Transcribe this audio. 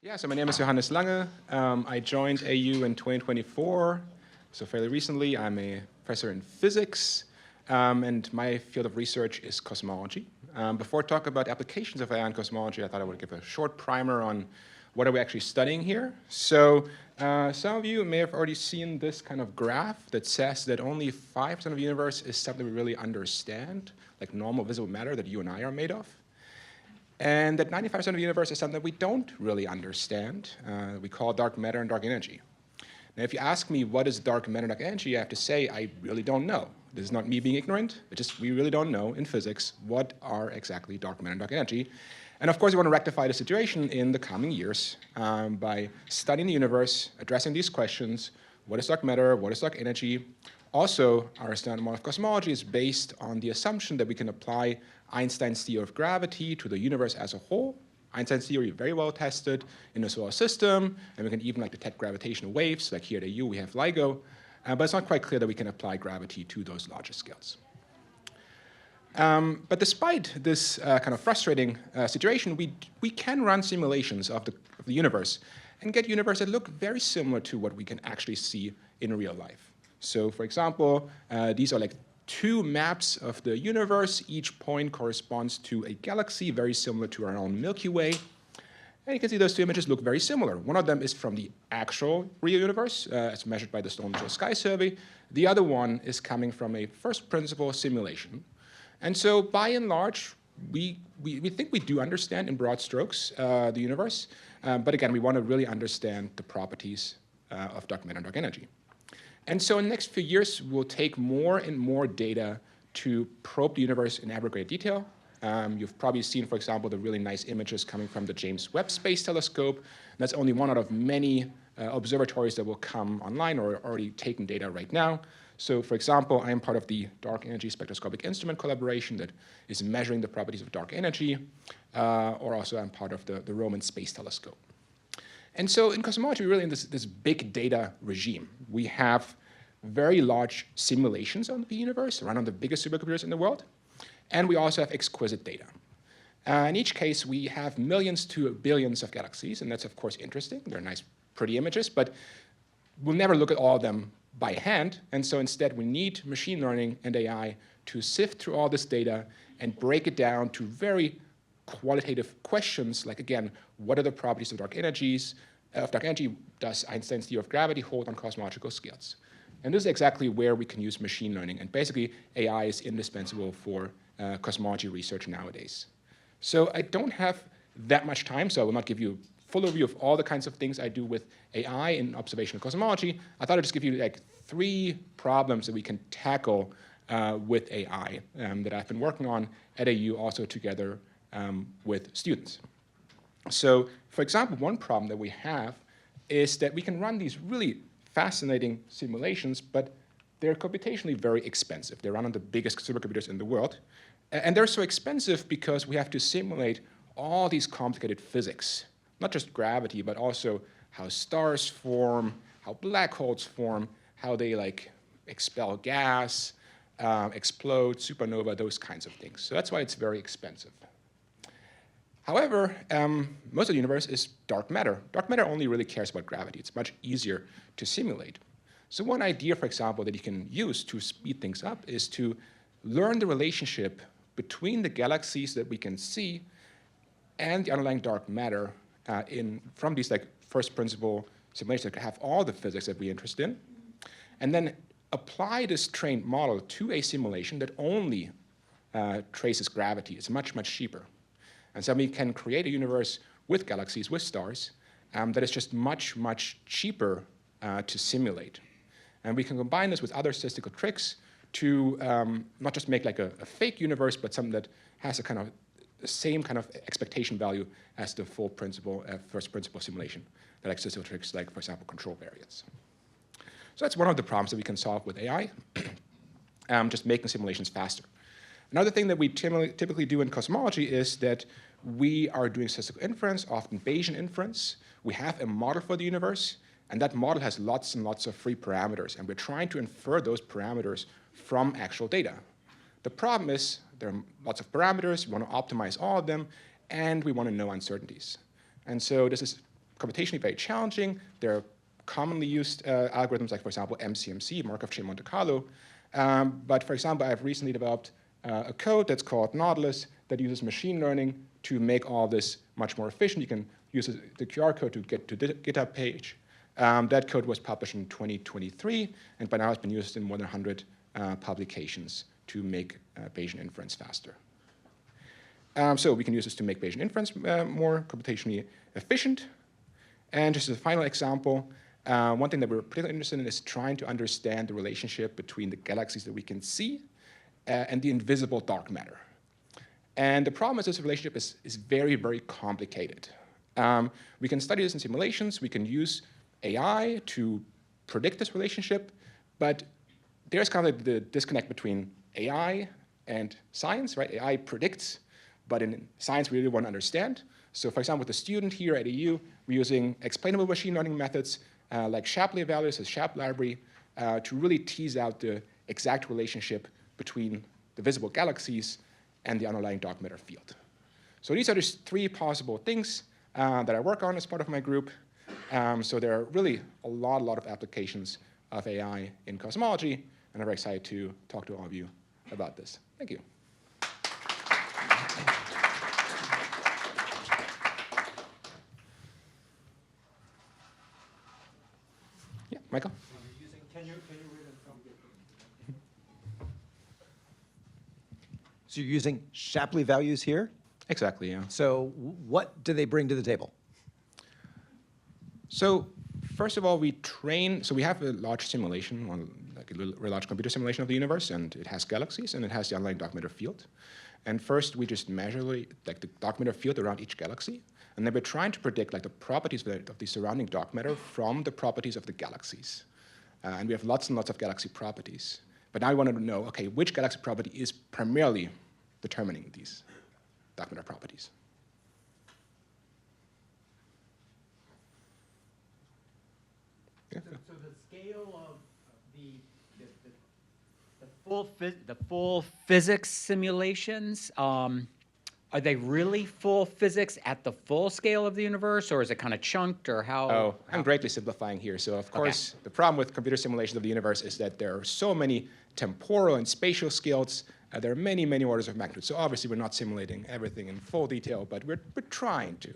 Yeah, so my name is Johannes Lange. I joined AU in 2024, so fairly recently. I'm a professor in physics, and my field of research is cosmology. Before I talk about applications of AI in cosmology, I thought I would give a short primer on what are we actually studying here. So some of you may have already seen this kind of graph that says that only 5% of the universe is something we really understand, like normal visible matter that you and I are made of. And that 95% of the universe is something that we don't really understand. We call dark matter and dark energy. Now, if you ask me what is dark matter and dark energy, I have to say I really don't know. This is not me being ignorant. It's just we really don't know in physics what are exactly dark matter and dark energy. And of course, we want to rectify the situation in the coming years by studying the universe, addressing these questions. What is dark matter? What is dark energy? Also, our standard model of cosmology is based on the assumption that we can apply Einstein's theory of gravity to the universe as a whole. Einstein's theory is very well tested in the solar system, and we can even detect gravitational waves, like here at AU we have LIGO, but it's not quite clear that we can apply gravity to those larger scales. But despite this kind of frustrating situation, we can run simulations of the universe and get universe that look very similar to what we can actually see in real life. So for example, these are like two maps of the universe. Each point corresponds to a galaxy very similar to our own Milky Way. And you can see those two images look very similar. One of them is from the actual real universe, as measured by the Stone's Sky Survey. The other one is coming from a first principle simulation. And so by and large, we think we do understand in broad strokes the universe. But again, we want to really understand the properties of dark matter and dark energy. And so in the next few years, we'll take more and more data to probe the universe in ever greater detail. You've probably seen, for example, the really nice images coming from the James Webb Space Telescope. And that's only one out of many observatories that will come online or are already taking data right now. So for example, I'm part of the Dark Energy Spectroscopic Instrument collaboration that is measuring the properties of dark energy, or also I'm part of the Roman Space Telescope. And so in cosmology, we're really in this big data regime. We have very large simulations on the universe, run on the biggest supercomputers in the world, and we also have exquisite data. In each case, we have millions to billions of galaxies, and that's of course interesting. They're nice, pretty images, but we'll never look at all of them by hand, and so instead we need machine learning and AI to sift through all this data and break it down to very qualitative questions, like again, what are the properties of dark energy? Does Einstein's theory of gravity hold on cosmological scales? And this is exactly where we can use machine learning, and basically AI is indispensable for cosmology research nowadays. So I don't have that much time, so I will not give you a full overview of all the kinds of things I do with AI in observational cosmology. I thought I'd just give you like 3 problems that we can tackle with AI that I've been working on at AU, also together with students. So, for example, one problem that we have is that we can run these really fascinating simulations, but they're computationally very expensive. They run on the biggest supercomputers in the world. And they're so expensive because we have to simulate all these complicated physics, not just gravity, but also how stars form, how black holes form, how they expel gas, explode, supernova, those kinds of things. So that's why it's very expensive. However, most of the universe is dark matter. Dark matter only really cares about gravity. It's much easier to simulate. So one idea, for example, that you can use to speed things up is to learn the relationship between the galaxies that we can see and the underlying dark matter from these first principle simulations that have all the physics that we're interested in, and then apply this trained model to a simulation that only traces gravity. It's much, much cheaper. And so we can create a universe with galaxies, with stars, that is just much, much cheaper to simulate. And we can combine this with other statistical tricks to not just make a fake universe, but something that has the same kind of expectation value as the full principle, first principle simulation, that statistical tricks like, for example, control variance. So that's one of the problems that we can solve with AI, just making simulations faster. Another thing that we typically do in cosmology is that we are doing statistical inference, often Bayesian inference. We have a model for the universe, and that model has lots and lots of free parameters, and we're trying to infer those parameters from actual data. The problem is there are lots of parameters, we want to optimize all of them, and we want to know uncertainties. And so this is computationally very challenging. There are commonly used algorithms like, for example, MCMC, Markov chain Monte Carlo. But for example, I've recently developed a code that's called Nautilus that uses machine learning to make all this much more efficient. You can use the QR code to get to the GitHub page. That code was published in 2023, and by now it's been used in more than 100 publications to make Bayesian inference faster. So we can use this to make Bayesian inference more computationally efficient. And just as a final example, one thing that we're particularly interested in is trying to understand the relationship between the galaxies that we can see and the invisible dark matter. And the problem is this relationship is very, very complicated. We can study this in simulations. We can use AI to predict this relationship. But there's kind of like the disconnect between AI and science, right? AI predicts, but in science we really want to understand. So for example, with the student here at EU, we're using explainable machine learning methods like Shapley values, the SHAP library, to really tease out the exact relationship between the visible galaxies and the underlying dark matter field. So these are just three possible things that I work on as part of my group. So there are really a lot of applications of AI in cosmology, and I'm very excited to talk to all of you about this. Thank you. Yeah, Michael? Can you read it from? So you're using Shapley values here? Exactly, yeah. So what do they bring to the table? So first of all, we have a large simulation, like a very large computer simulation of the universe, and it has galaxies, and it has the underlying dark matter field. And first, we just measure like the dark matter field around each galaxy, and then we're trying to predict like the properties of the surrounding dark matter from the properties of the galaxies. And we have lots and lots of galaxy properties. But now we want to know, okay, which galaxy property is primarily determining these dark matter properties. Yeah. So the scale of the full physics simulations, are they really full physics at the full scale of the universe, or is it kind of chunked, or how? Oh, I'm greatly simplifying here. So of course, the problem with computer simulations of the universe is that there are so many temporal and spatial scales. There are many, many orders of magnitude. So obviously, we're not simulating everything in full detail, but we're trying to.